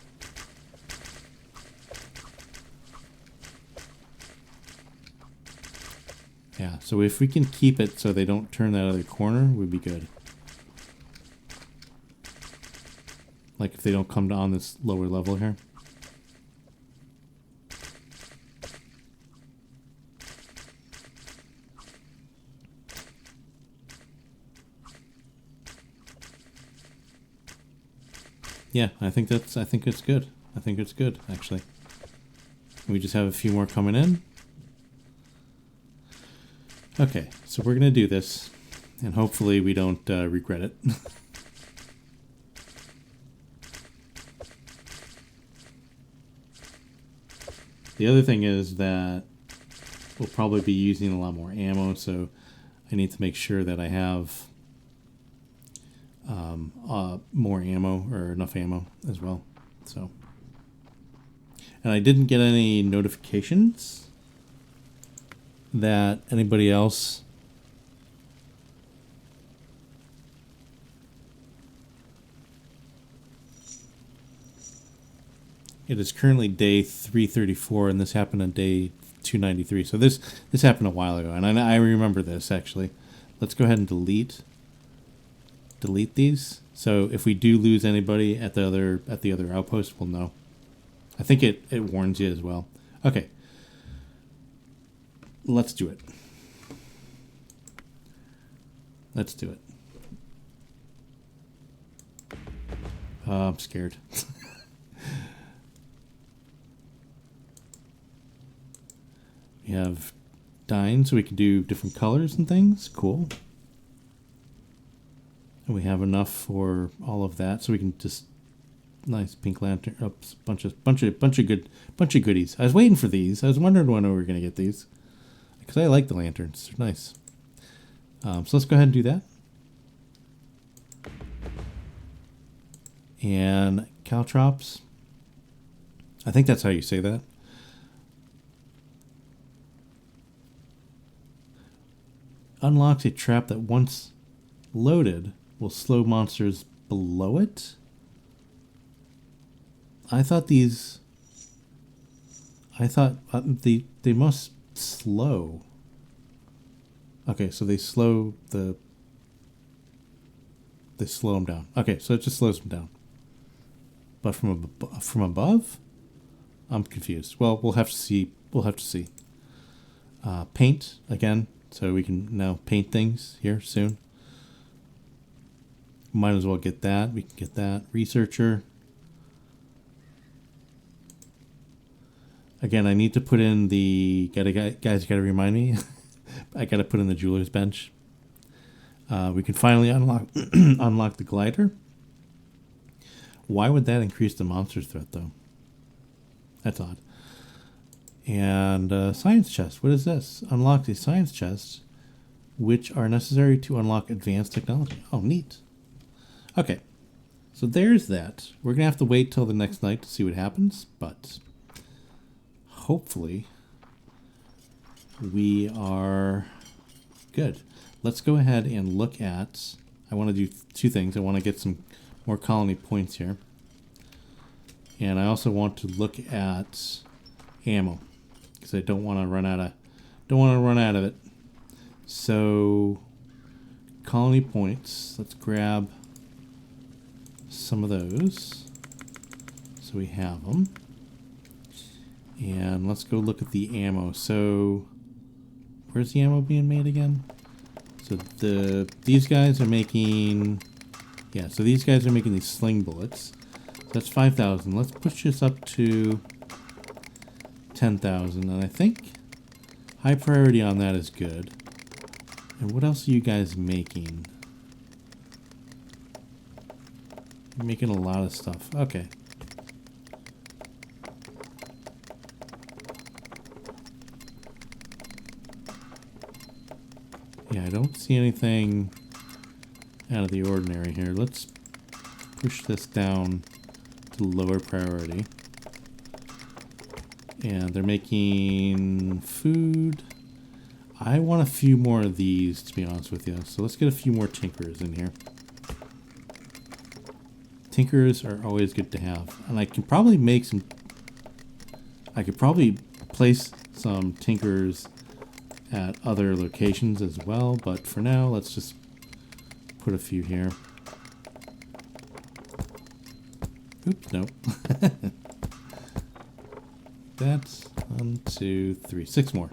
Yeah, so if we can keep it so they don't turn that other corner, we'd be good. Like if they don't come on this lower level here. Yeah, I think it's good. I think it's good, actually. We just have a few more coming in. Okay, so we're gonna do this, and hopefully we don't regret it. The other thing is that we'll probably be using a lot more ammo, so I need to make sure that I have more ammo, or enough ammo as well. So, and I didn't get any notifications that anybody else it is currently day 334, and this happened on day 293. So this happened a while ago, and I remember this actually. Let's go ahead and delete these. So if we do lose anybody at the other outpost, we'll know. I think it warns you as well. Okay. Let's do it. Let's do it. I'm scared. We have dine, so we can do different colors and things. Cool. And we have enough for all of that, so we can just nice pink lantern. Oops, bunch of goodies. I was waiting for these. I was wondering when we were gonna get these, because I like the lanterns. They're nice. So let's go ahead and do that. And caltrops. I think that's how you say that. Unlocks a trap that once loaded will slow monsters below it. I thought they must slow. Okay, so they slow them down. Okay, so it just slows them down. But from above, I'm confused. Well, we'll have to see. Paint again, so we can now paint things here soon. Might as well get that. We can get that. Researcher. Again, I need to put in the... Guys, gotta remind me. I gotta put in the jeweler's bench. We can finally unlock unlock the glider. Why would that increase the monster's threat, though? That's odd. And science chest. What is this? Unlock the science chests, which are necessary to unlock advanced technology. Oh, neat. Okay. So there's that. We're going to have to wait till the next night to see what happens, but hopefully we are good. Let's go ahead and look at... I want to do two things. I want to get some more colony points here. And I also want to look at ammo, because I don't want to run out of it. So colony points, let's grab some of those so we have them. And let's go look at the ammo. So where's the ammo being made again? So these guys are making, yeah, so these guys are making these sling bullets. So that's 5,000. Let's push this up to 10,000, and I think high priority on that is good. And what else are you guys making? You're making a lot of stuff. Okay. Yeah, I don't see anything out of the ordinary here. Let's push this down to lower priority. And they're making food. I want a few more of these, to be honest with you. So let's get a few more tinkerers in here. Tinkerers are always good to have. And I can probably make some... I could probably place some tinkerers at other locations as well. But for now, let's just put a few here. Oops, nope. That's 1, 2, 3, 6 more,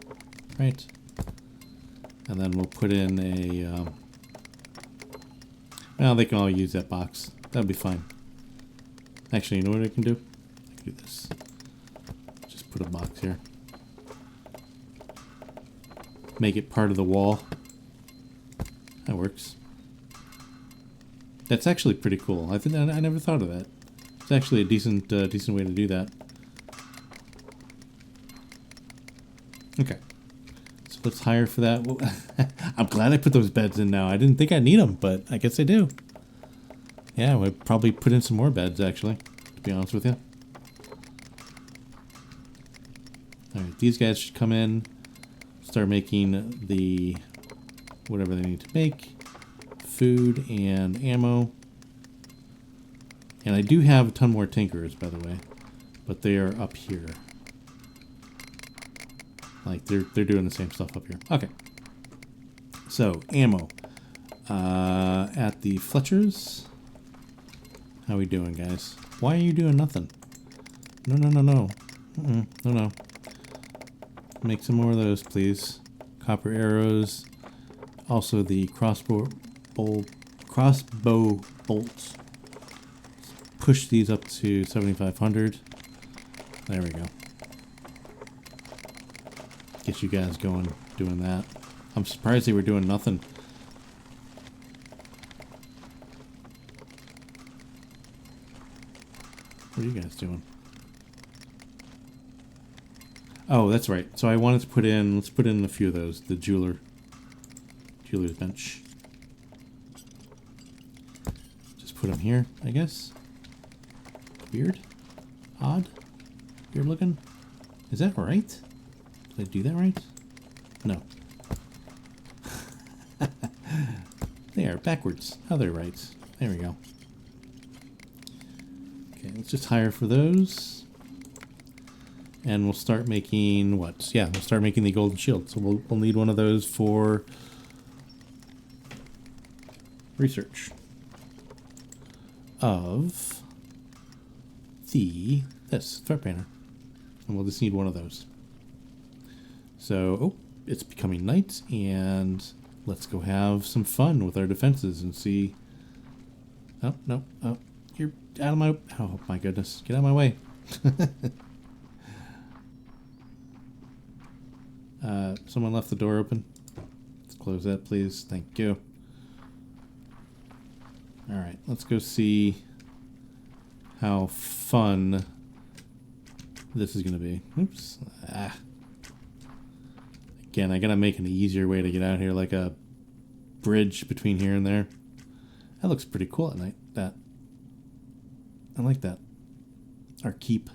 right? And then we'll put in a, well, they can all use that box. That'll be fine. Actually, you know what I can do? I can do this. Just put a box here. Make it part of the wall. That works. That's actually pretty cool. I think I never thought of that. It's actually a decent way to do that. Okay, so let's hire for that. Well, I'm glad I put those beds in now. I didn't think I'd need them, but I guess I do. Yeah, we'll probably put in some more beds, actually, to be honest with you. Alright, these guys should come in, start making the whatever they need to make. Food and ammo. And I do have a ton more tinkerers, by the way, but they are up here. Like, they're doing the same stuff up here. Okay. So, ammo. At the Fletchers. How we doing, guys? Why are you doing nothing? No, no, no, no. No, no. Make some more of those, please. Copper arrows. Also the crossbow bolts. Push these up to 7,500. There we go. Get you guys going, doing that. I'm surprised they were doing nothing. What are you guys doing? Oh, that's right. So I wanted to put in, let's put in a few of those. The jeweler's bench. Just put them here, I guess. Weird? Odd? Weird looking? Is that right? Did I do that right? No. They are backwards. Oh, they're right. There we go. Okay, let's just hire for those. And we'll start making what? Yeah, we'll start making the golden shield. So we'll need one of those for research of this threat banner. And we'll just need one of those. So, oh, it's becoming night, and let's go have some fun with our defenses and see Oh, no. Oh, you're out of my... Oh, my goodness. Get out of my way. Someone left the door open. Let's close that, please. Thank you. Alright, let's go see how fun this is going to be. Oops. Ah. Again, I gotta make an easier way to get out here, like a bridge between here and there. That looks pretty cool at night. That. I like that. Our keep.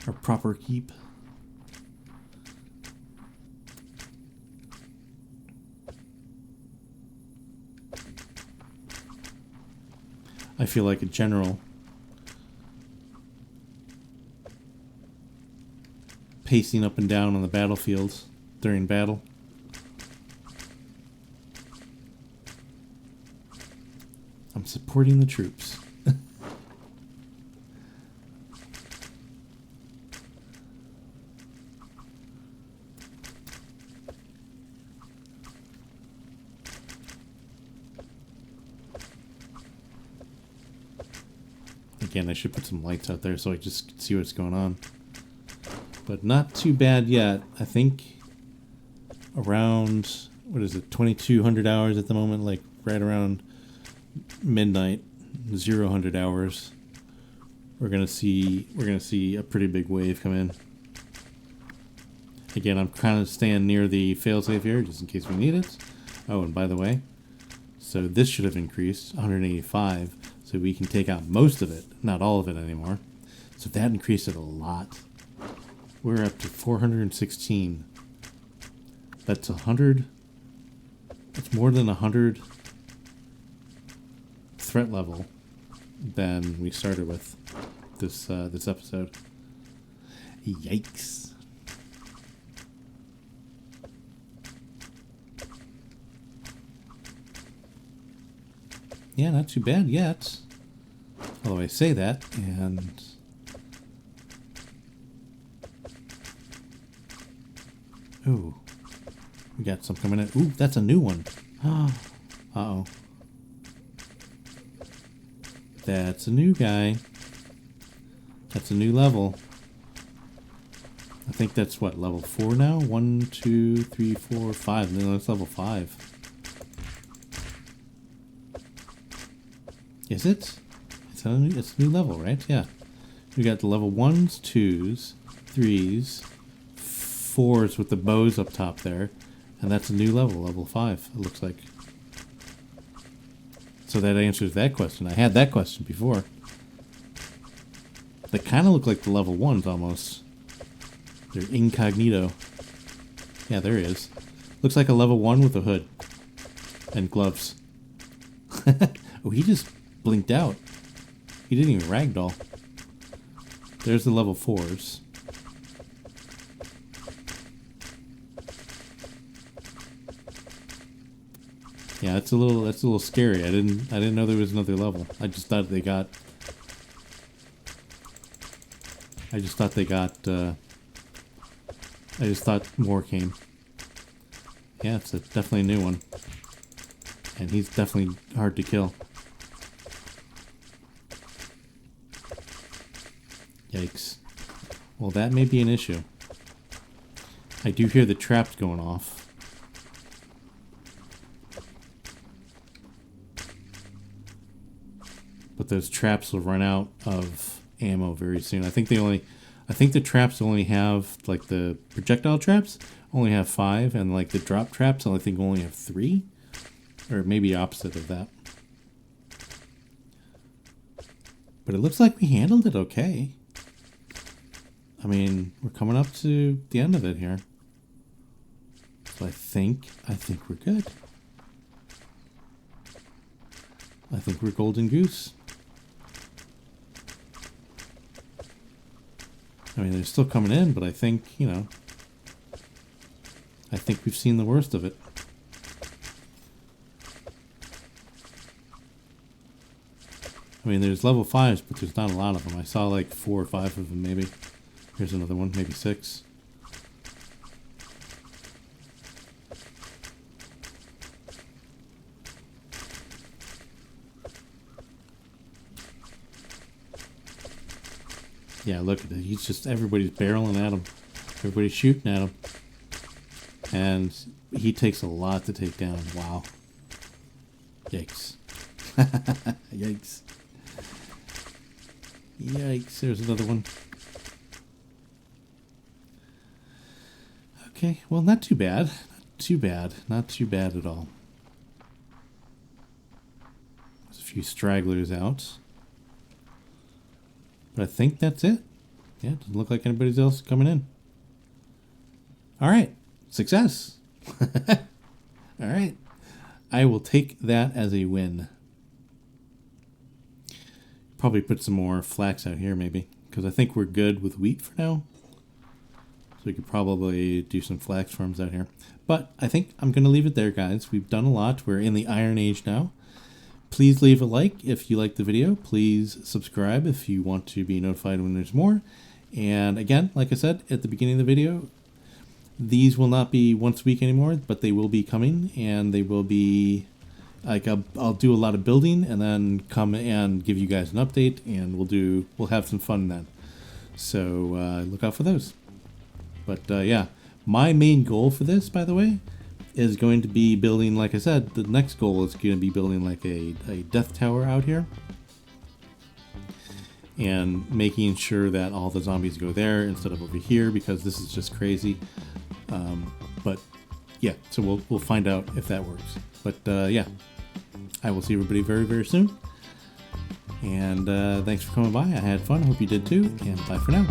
Our proper keep. I feel like a general pacing up and down on the battlefields during battle. I'm supporting the troops. Again, I should put some lights out there so I just see what's going on. But not too bad yet. I think around, what is it, 2200 hours at the moment, like right around midnight, 0 hours. We're gonna see a pretty big wave come in. Again, I'm kind of staying near the failsafe here just in case we need it. Oh, and by the way, so this should have increased 185, so we can take out most of it, not all of it anymore. So that increased it a lot. We're up to 416. That's 100. That's more than 100 threat level than we started with this this episode. Yikes. Yeah, not too bad yet. Although I say that, and... Ooh. We got some coming in. Ooh, that's a new one. Uh-oh. That's a new guy. That's a new level. I think that's what, level 4 now? 1, 2, 3, 4, 5. No, that's level 5. Is it? It's a new level, right? Yeah. We got the level 1s, 2s, 3s, 4s with the bows up top there. And that's a new level, level 5, it looks like. So that answers that question. I had that question before. They kind of look like the level 1s almost. They're incognito. Yeah, there he is. Looks like a level 1 with a hood. And gloves. Oh, he just blinked out. He didn't even ragdoll. There's the level 4s. Yeah, that's a little scary. I didn't know there was another level. I just thought they got I just thought more came. Yeah, it's definitely a new one. And he's definitely hard to kill. Yikes. Well, that may be an issue. I do hear the traps going off. But those traps will run out of ammo very soon. I think the traps only have, like the projectile traps only have 5, and like the drop traps I think only have 3. Or maybe opposite of that. But it looks like we handled it okay. I mean, we're coming up to the end of it here. So I think we're good. I think we're golden goose. I mean, they're still coming in, but I think, you know, I think we've seen the worst of it. I mean, there's level 5s, but there's not a lot of them. I saw like 4 or 5 of them, maybe. Here's another one, maybe 6. Yeah, look at it. He's just, everybody's barreling at him. Everybody's shooting at him. And he takes a lot to take down. Wow. Yikes. Yikes. Yikes. There's another one. Okay, well, not too bad. Not too bad. Not too bad at all. There's a few stragglers out. But I think that's it. Yeah, doesn't look like anybody else coming in. All right. Success. All right. I will take that as a win. Probably put some more flax out here maybe, because I think we're good with wheat for now. So we could probably do some flax farms out here. But I think I'm going to leave it there, guys. We've done a lot. We're in the Iron Age now. Please leave a like if you like the video. Please subscribe if you want to be notified when there's more. And again, like I said at the beginning of the video, these will not be once a week anymore, but they will be coming, and they will be like I'll do a lot of building and then come and give you guys an update, and we'll have some fun then. So look out for those. But yeah, my main goal for this, by the way, is going to be building, like I said, the next goal is going to be building like a death tower out here. And making sure that all the zombies go there instead of over here, because this is just crazy. But yeah, so we'll find out if that works. But yeah, I will see everybody very, very soon. And thanks for coming by. I had fun. I hope you did too. And bye for now.